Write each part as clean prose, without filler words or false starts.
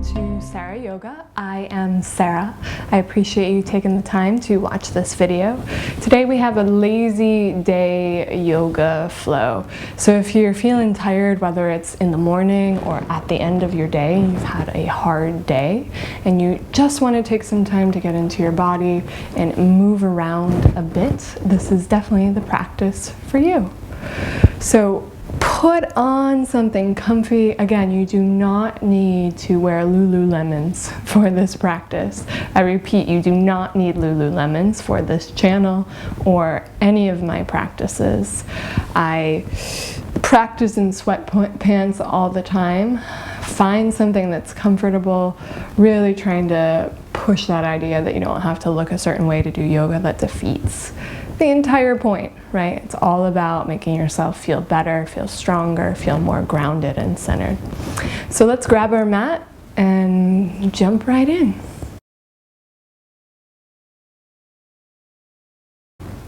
to XSarah Yoga. I am Sarah. I appreciate you taking the time to watch this video. Today we have a lazy day yoga flow. So if you're feeling tired, whether it's in the morning or at the end of your day, you've had a hard day, and you just want to take some time to get into your body and move around a bit, this is definitely the practice for you. So put on something comfy. Again, you do not need to wear Lululemons for this practice. I repeat, you do not need Lululemons for this channel or any of my practices. I practice in sweatpants all the time. Find something that's comfortable, really trying to push that idea that you don't have to look a certain way to do yoga. That defeats the entire point, right? It's all about making yourself feel better, feel stronger, feel more grounded and centered. So let's grab our mat and jump right in.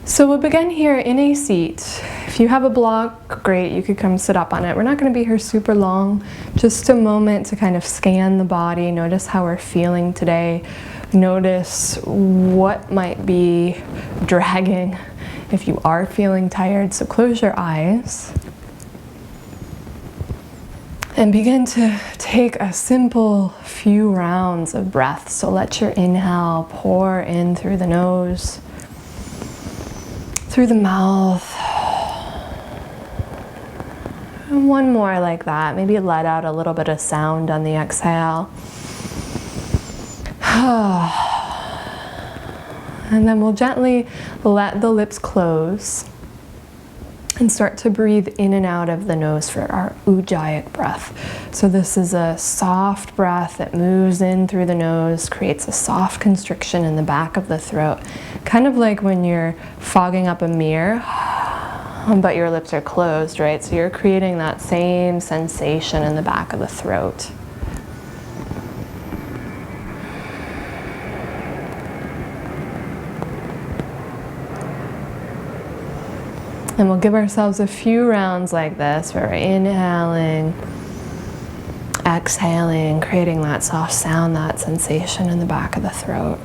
So we'll begin here in a seat. If you have a block, great, you could come sit up on it. We're not going to be here super long, just a moment to kind of scan the body, notice how we're feeling today, notice what might be dragging if you are feeling tired. So close your eyes and begin to take a simple few rounds of breath. So let your inhale pour in through the nose, through the mouth, and one more like that. Maybe let out a little bit of sound on the exhale. And then we'll gently let the lips close and start to breathe in and out of the nose for our Ujjayi breath. So this is a soft breath that moves in through the nose, creates a soft constriction in the back of the throat, kind of like when you're fogging up a mirror, but your lips are closed, right? So you're creating that same sensation in the back of the throat. And we'll give ourselves a few rounds like this where we're inhaling, exhaling, creating that soft sound, that sensation in the back of the throat.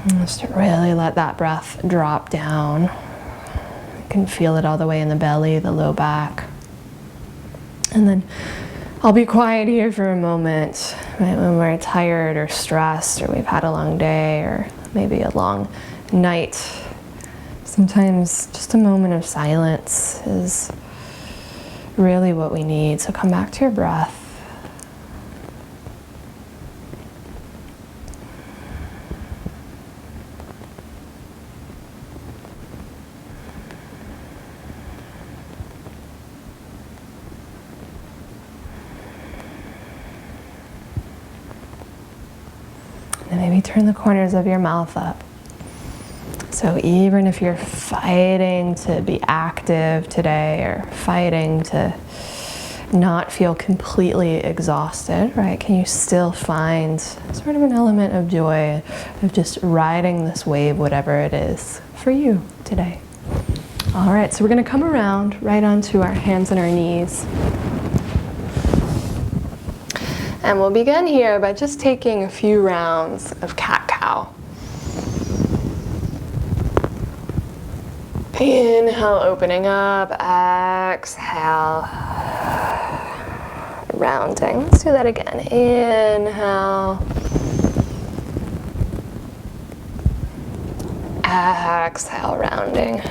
And just really let that breath drop down. You can feel it all the way in the belly, the low back. And then I'll be quiet here for a moment, right, when we're tired or stressed or we've had a long day or maybe a long night. Sometimes just a moment of silence is really what we need. So come back to your breath. And maybe turn the corners of your mouth up. So even if you're fighting to be active today or fighting to not feel completely exhausted, right, can you still find sort of an element of joy of just riding this wave, whatever it is for you today? All right, so we're going to come around right onto our hands and our knees. And we'll begin here by just taking a few rounds of cat-cow. Inhale, opening up, exhale, rounding. Let's do that again. Inhale, exhale, rounding.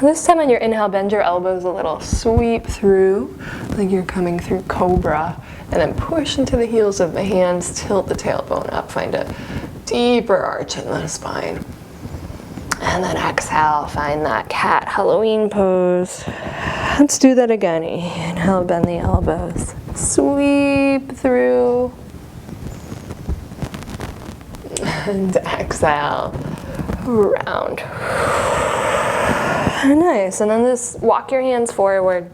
This time on your inhale, bend your elbows a little, sweep through like you're coming through cobra. And then push into the heels of the hands, tilt the tailbone up, find a deeper arch in the spine. And then exhale, find that cat Halloween pose. Let's do that again. Inhale, bend the elbows. Sweep through. And exhale, round. Nice, and then just walk your hands forward.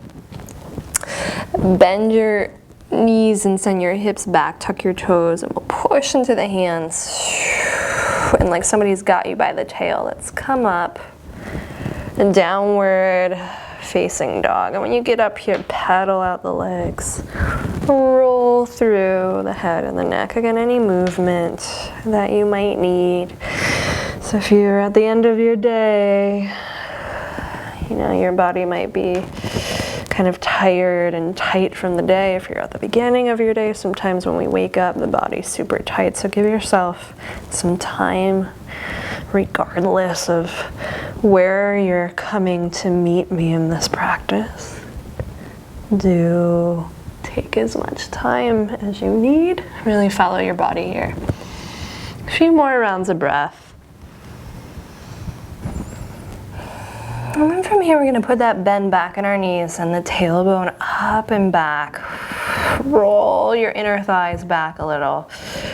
Bend your knees and send your hips back, tuck your toes, and we'll push into the hands. And like somebody's got you by the tail, let's come up and downward facing dog. And when you get up here, paddle out the legs. Roll through the head and the neck. Again, any movement that you might need. So if you're at the end of your day, you know, your body might be kind of tired and tight from the day. If you're at the beginning of your day, sometimes when we wake up, the body's super tight. So give yourself some time, regardless of where you're coming to meet me in this practice. Do take as much time as you need. Really follow your body here. A few more rounds of breath. And then from here, we're going to put that bend back in our knees and the tailbone up and back. Roll your inner thighs back a little.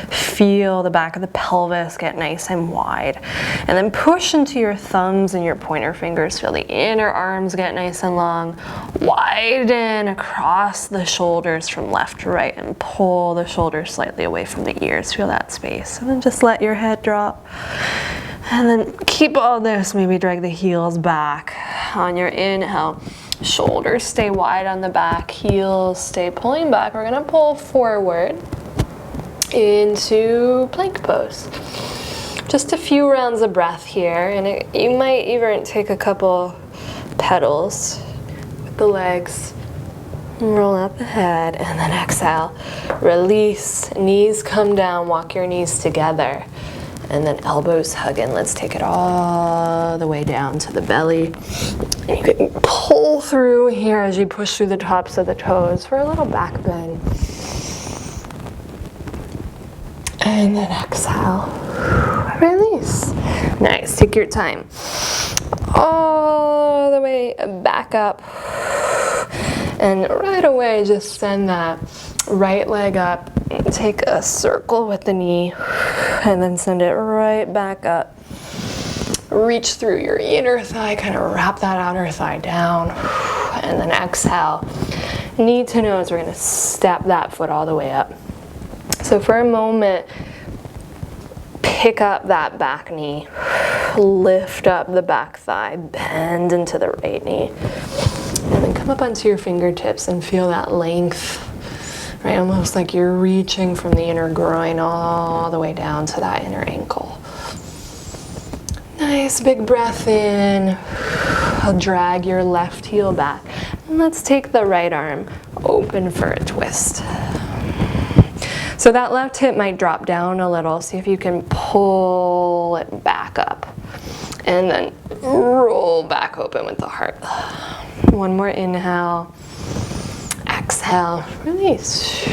Feel the back of the pelvis get nice and wide. And then push into your thumbs and your pointer fingers. Feel the inner arms get nice and long. Widen across the shoulders from left to right and pull the shoulders slightly away from the ears. Feel that space. And then just let your head drop. And then keep all this, maybe drag the heels back on your inhale. Shoulders stay wide on the back, heels stay pulling back. We're gonna pull forward into plank pose. Just a few rounds of breath here, and you might even take a couple pedals with the legs. Roll out the head, and then exhale. Release, knees come down, walk your knees together. And then elbows hug in. Let's take it all the way down to the belly. And you can pull through here as you push through the tops of the toes for a little back bend. And then exhale. Release. Nice. Take your time. All the way back up. And right away, just send that right leg up. Take a circle with the knee. And then send it right back up. Reach through your inner thigh, kind of wrap that outer thigh down. And then exhale. Knee to nose, we're going to step that foot all the way up. So for a moment, pick up that back knee. Lift up the back thigh, bend into the right knee. And then come up onto your fingertips and feel that length. Right, almost like you're reaching from the inner groin all the way down to that inner ankle. Nice big breath in. I'll drag your left heel back. And let's take the right arm open for a twist. So that left hip might drop down a little. See if you can pull it back up. And then roll back open with the heart. One more inhale. Exhale, release.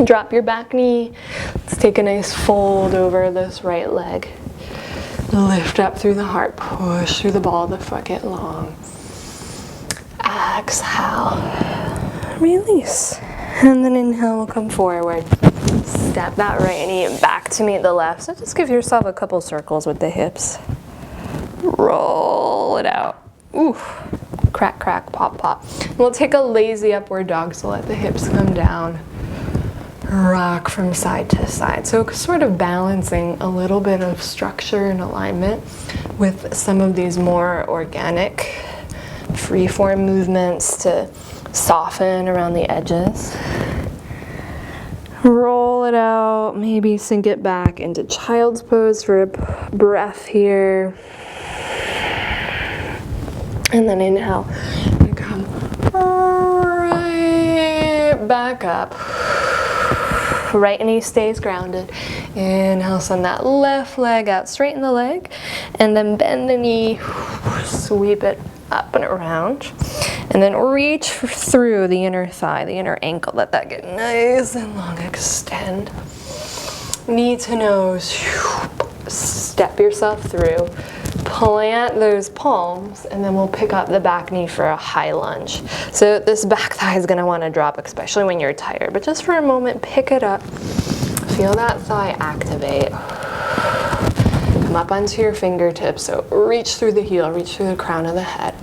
Drop your back knee. Let's take a nice fold over this right leg. Lift up through the heart, push through the ball of the foot, get long. Exhale, release. And then inhale, we'll come forward. Step that right knee back to meet the left. So just give yourself a couple circles with the hips. Roll it out. Ooh. Crack, crack, pop, pop. We'll take a lazy upward dog, so let the hips come down. Rock from side to side. So sort of balancing a little bit of structure and alignment with some of these more organic free-form movements to soften around the edges. Roll it out, maybe sink it back into child's pose for a breath here. And then inhale, and come right back up. Right knee stays grounded. Inhale, send that left leg out, straighten the leg, and then bend the knee, sweep it up and around. And then reach through the inner thigh, the inner ankle, let that get nice and long, extend. Knee to nose, step yourself through. Plant those palms, and then we'll pick up the back knee for a high lunge. So this back thigh is going to want to drop, especially when you're tired. But just for a moment, pick it up. Feel that thigh activate. Come up onto your fingertips. So reach through the heel, reach through the crown of the head.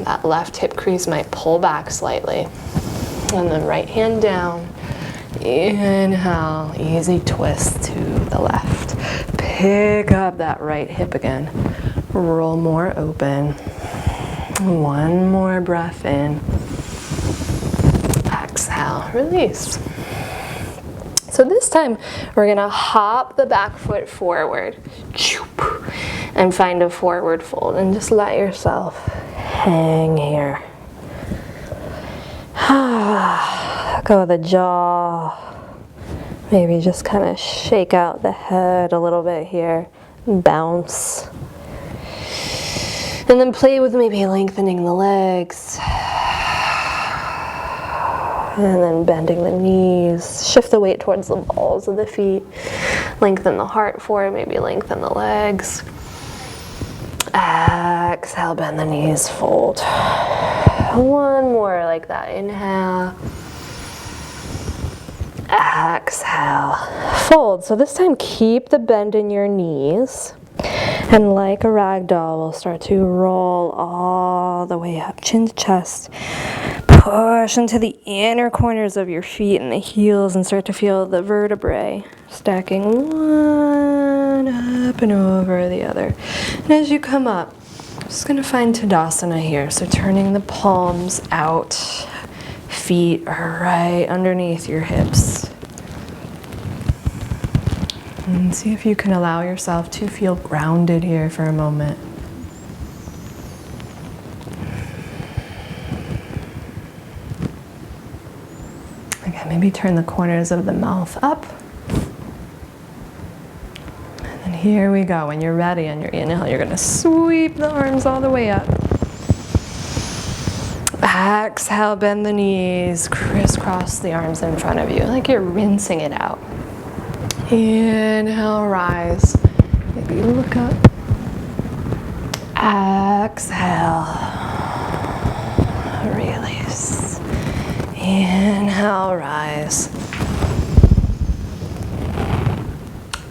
That left hip crease might pull back slightly. And then right hand down. Inhale, easy twist to the left. Pick up that right hip again. Roll more open. One more breath in. Exhale, release. So this time we're gonna hop the back foot forward and find a forward fold, and just let yourself hang here. Go the jaw. Maybe just kind of shake out the head a little bit here. Bounce. And then play with maybe lengthening the legs. And then bending the knees. Shift the weight towards the balls of the feet. Lengthen the heart forward, maybe lengthen the legs. Exhale, bend the knees, fold. One more like that. Inhale. Exhale. Fold. So this time keep the bend in your knees. And like a rag doll, we'll start to roll all the way up, chin to chest. Push into the inner corners of your feet and the heels and start to feel the vertebrae stacking one up and over the other. And as you come up, I'm just going to find Tadasana here. So turning the palms out, feet are right underneath your hips. And see if you can allow yourself to feel grounded here for a moment. Again, maybe turn the corners of the mouth up. And then here we go. When you're ready on your inhale, you're going to sweep the arms all the way up. Exhale, bend the knees, crisscross the arms in front of you, like you're rinsing it out. Inhale, rise. Maybe look up. Exhale. Release. Inhale, rise.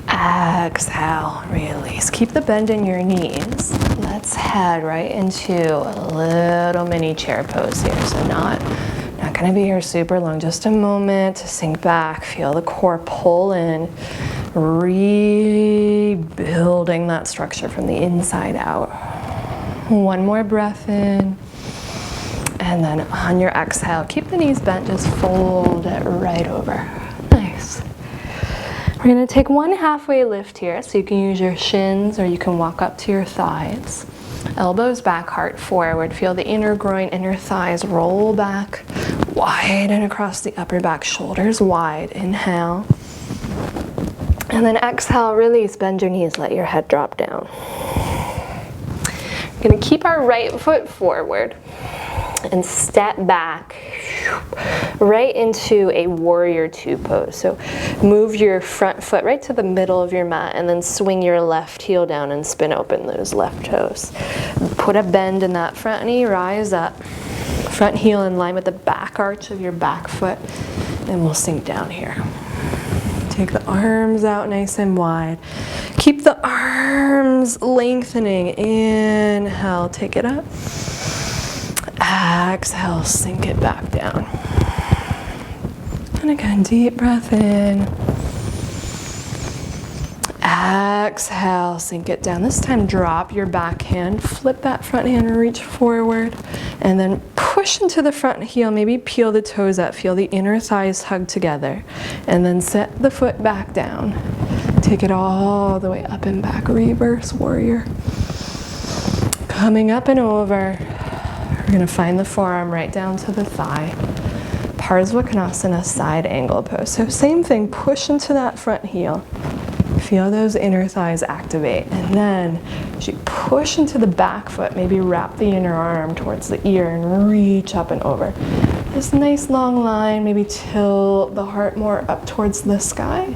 Exhale, release. Keep the bend in your knees. Let's head right into a little mini chair pose here. So not going to be here super long. Just a moment to sink back. Feel the core pull in. Rebuilding that structure from the inside out. One more breath in. And then on your exhale, keep the knees bent. Just fold it right over. Nice. We're going to take one halfway lift here. So you can use your shins or you can walk up to your thighs. Elbows back, heart forward. Feel the inner groin, inner thighs roll back. Widen across the upper back, shoulders wide. Inhale. And then exhale, release, bend your knees, let your head drop down. We're going to keep our right foot forward and step back right into a warrior two pose. So move your front foot right to the middle of your mat and then swing your left heel down and spin open those left toes. Put a bend in that front knee, rise up. Front heel in line with the back arch of your back foot, and we'll sink down here. Take the arms out nice and wide. Keep the arms lengthening. Inhale, take it up. Exhale, sink it back down. And again, deep breath in. Exhale, sink it down. This time, drop your back hand, flip that front hand and reach forward, and then push into the front heel, maybe peel the toes up, feel the inner thighs hug together, and then set the foot back down. Take it all the way up and back, reverse warrior. Coming up and over, we're gonna find the forearm right down to the thigh. Parsvakonasana, side angle pose. So same thing, push into that front heel. Feel those inner thighs activate, and then as you push into the back foot, maybe wrap the inner arm towards the ear and reach up and over. This nice long line, maybe tilt the heart more up towards the sky.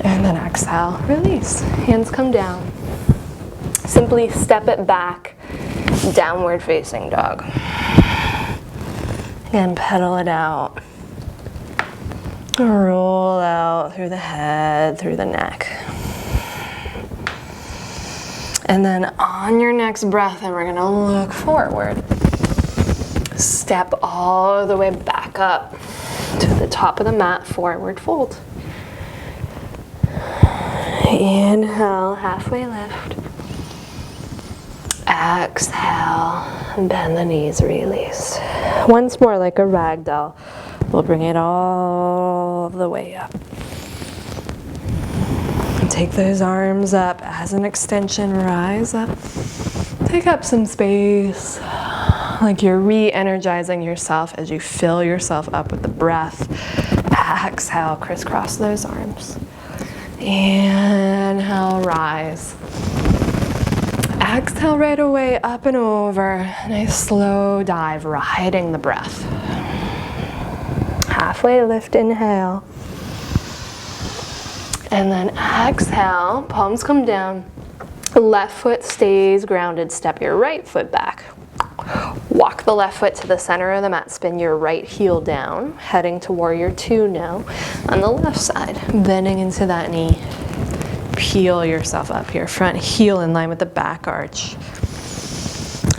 And then exhale, release. Hands come down. Simply step it back, downward facing dog. Again, pedal it out. Roll out through the head, through the neck. And then on your next breath, and we're gonna look forward. Step all the way back up to the top of the mat, forward fold. Inhale, halfway lift. Exhale, bend the knees, release. Once more, like a rag doll. We'll bring it all the way up. Take those arms up as an extension, rise up. Take up some space, like you're re-energizing yourself as you fill yourself up with the breath. Exhale, crisscross those arms. Inhale, rise. Exhale right away, up and over. Nice slow dive, riding the breath. Halfway lift, inhale. And then exhale, palms come down. Left foot stays grounded. Step your right foot back. Walk the left foot to the center of the mat. Spin your right heel down. Heading to warrior two now. On the left side, bending into that knee. Peel yourself up here. Front heel in line with the back arch.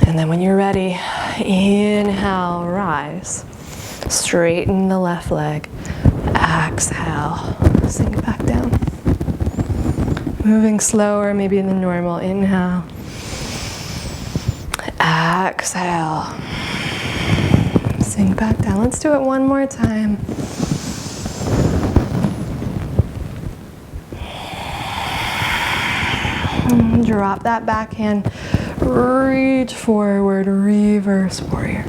And then when you're ready, inhale, rise. Straighten the left leg. Exhale, sink it back down. Moving slower, maybe than normal. Inhale. Exhale. Sink back down. Let's do it one more time. Drop that back hand. Reach forward, reverse warrior.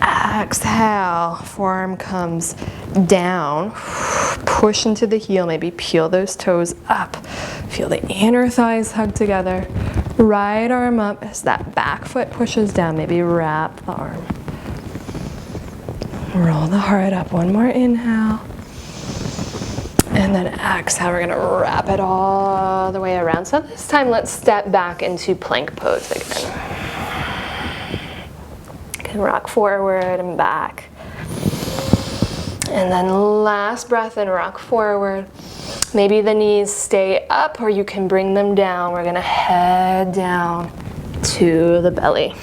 Exhale, forearm comes down. Push into the heel, maybe peel those toes up. Feel the inner thighs hug together. Right arm up as that back foot pushes down. Maybe wrap the arm. Roll the heart up. One more inhale. And then exhale, we're gonna wrap it all the way around. So this time, let's step back into plank pose again. You can rock forward and back. And then last breath in, rock forward. Maybe the knees stay up or you can bring them down. We're gonna head down to the belly.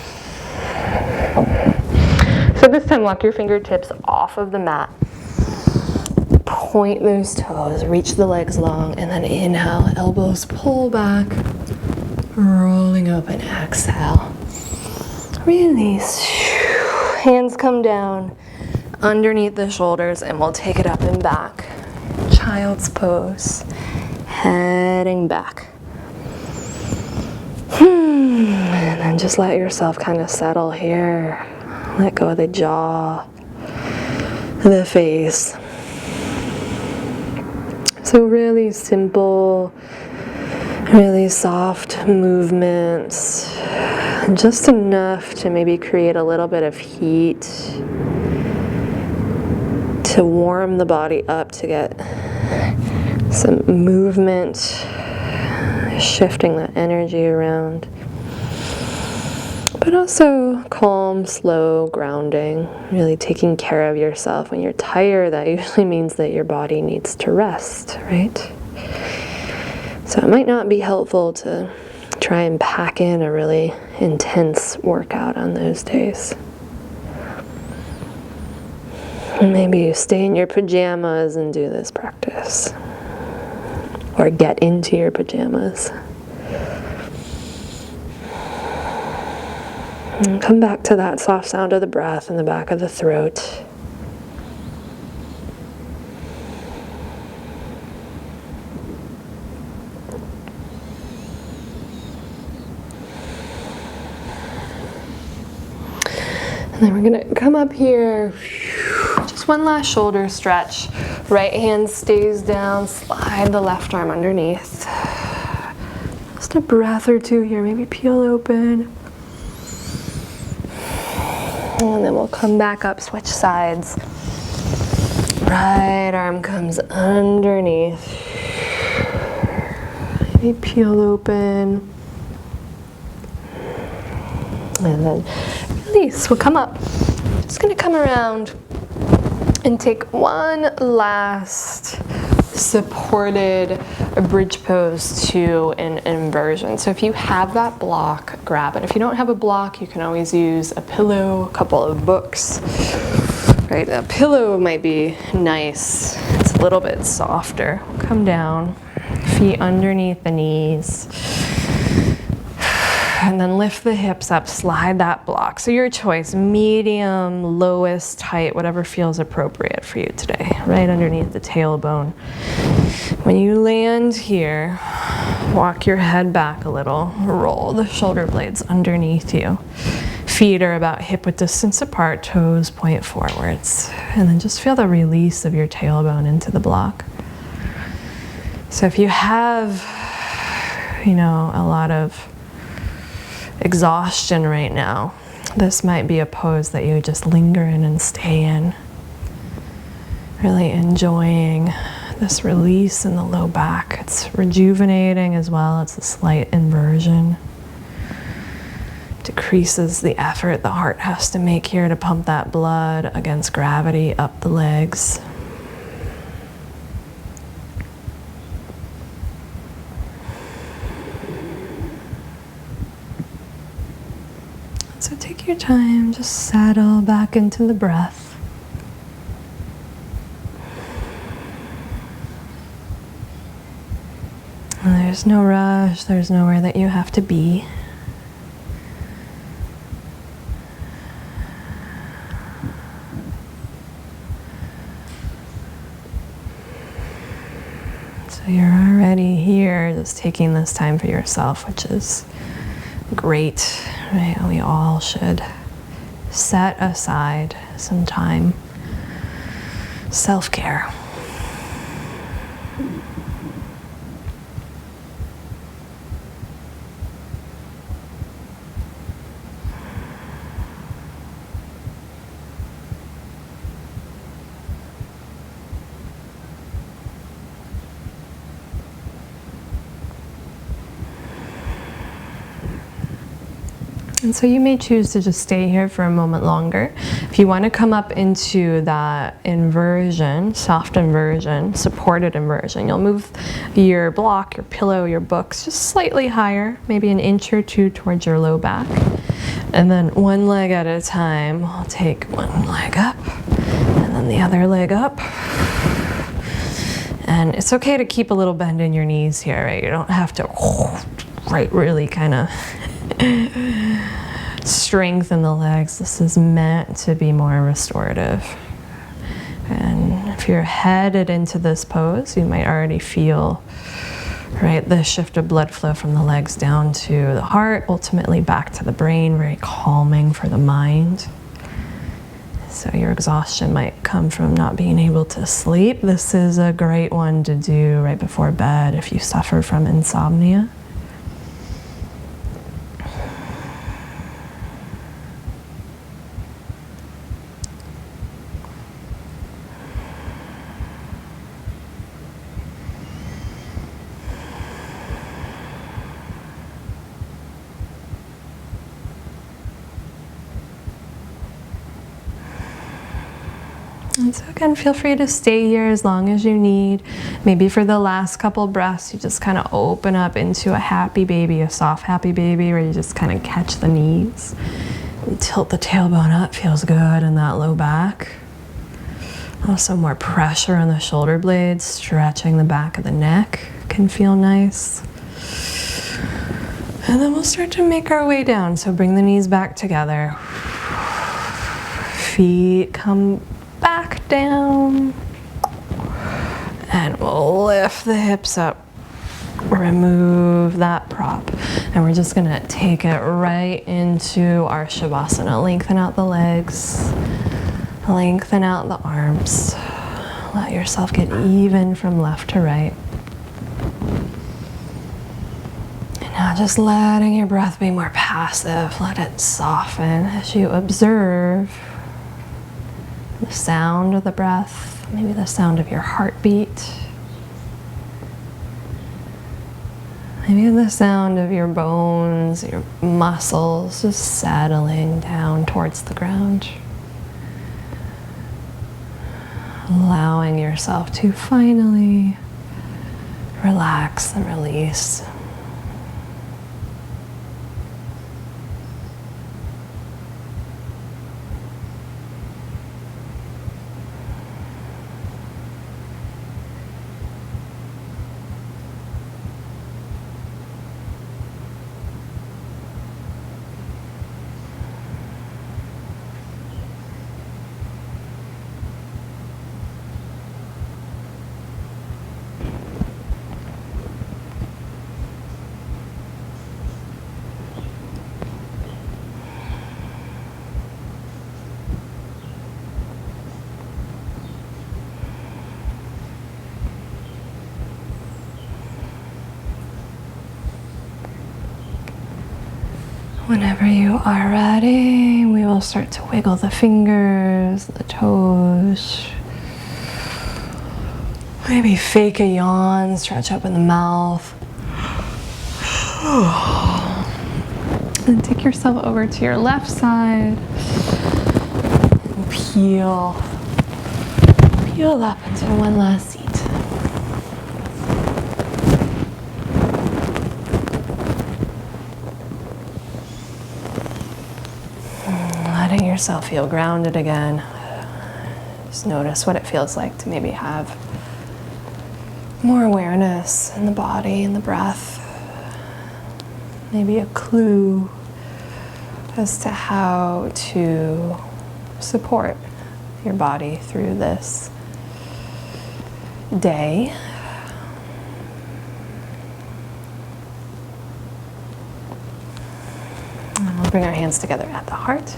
So this time, walk your fingertips off of the mat. Point those toes, reach the legs long, and then inhale, elbows pull back, rolling open, exhale. Release. Hands come down underneath the shoulders and we'll take it up and back. Child's pose. Heading back. And then just let yourself kind of settle here. Let go of the jaw, the face. So really simple, really soft movements. Just enough to maybe create a little bit of heat, to warm the body up, to get some movement, shifting the energy around. But also calm, slow, grounding, really taking care of yourself. When you're tired, that usually means that your body needs to rest, right? So it might not be helpful to try and pack in a really intense workout on those days. Maybe you stay in your pajamas and do this practice. Or get into your pajamas. And come back to that soft sound of the breath in the back of the throat. And then we're gonna come up here. Just one last shoulder stretch. Right hand stays down, slide the left arm underneath. Just a breath or two here, maybe peel open. And then we'll come back up, switch sides. Right arm comes underneath. Maybe peel open. And then release. We'll come up. Just gonna come around and take one last supported bridge pose to an inversion. So if you have that block, grab it. If you don't have a block, you can always use a pillow, a couple of books. Right, a pillow might be nice. It's a little bit softer. Come down, feet underneath the knees. And then lift the hips up, slide that block. So your choice, medium, lowest, tight, whatever feels appropriate for you today, right underneath the tailbone. When you land here, walk your head back a little, roll the shoulder blades underneath you. Feet are about hip-width distance apart, toes point forwards. And then just feel the release of your tailbone into the block. So if you have, a lot of exhaustion right now, this might be a pose that you just linger in and stay in. Really enjoying this release in the low back. It's rejuvenating as well. It's a slight inversion. Decreases the effort the heart has to make here to pump that blood against gravity up the legs. So take your time, just settle back into the breath. And there's no rush, there's nowhere that you have to be. So you're already here, just taking this time for yourself, which is great, right? We all should set aside some time, self-care. And so you may choose to just stay here for a moment longer. If you want to come up into that inversion, soft inversion, supported inversion, you'll move your block, your pillow, your books just slightly higher, maybe an inch or two towards your low back. And then one leg at a time, I'll take one leg up and then the other leg up. And it's okay to keep a little bend in your knees here, right? You don't have to, really kind of strengthen the legs. This is meant to be more restorative. And if you're headed into this pose, you might already feel, the shift of blood flow from the legs down to the heart, ultimately back to the brain, very calming for the mind. So your exhaustion might come from not being able to sleep. This is a great one to do right before bed if you suffer from insomnia. And so again, feel free to stay here as long as you need. Maybe for the last couple breaths, you just kind of open up into a happy baby, a soft happy baby, where you just kind of catch the knees and tilt the tailbone up. Feels good in that low back. Also more pressure on the shoulder blades, stretching the back of the neck can feel nice. And then we'll start to make our way down. So bring the knees back together. Feet come back down, and we'll lift the hips up, remove that prop, and we're just gonna take it right into our Shavasana. Lengthen out the legs, lengthen out the arms, let yourself get even from left to right. And now just letting your breath be more passive, let it soften as you observe the sound of the breath, maybe the sound of your heartbeat, maybe the sound of your bones, your muscles just settling down towards the ground. Allowing yourself to finally relax and release. Whenever you are ready, we will start to wiggle the fingers, the toes. Maybe fake a yawn, stretch open the mouth. And take yourself over to your left side. And peel up into one last seat. Letting yourself feel grounded again. Just notice what it feels like to maybe have more awareness in the body and the breath. Maybe a clue as to how to support your body through this day. And we'll bring our hands together at the heart.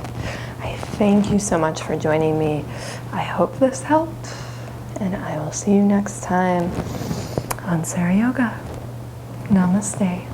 I thank you so much for joining me. I hope this helped, and I will see you next time on XSarah Yoga. Namaste.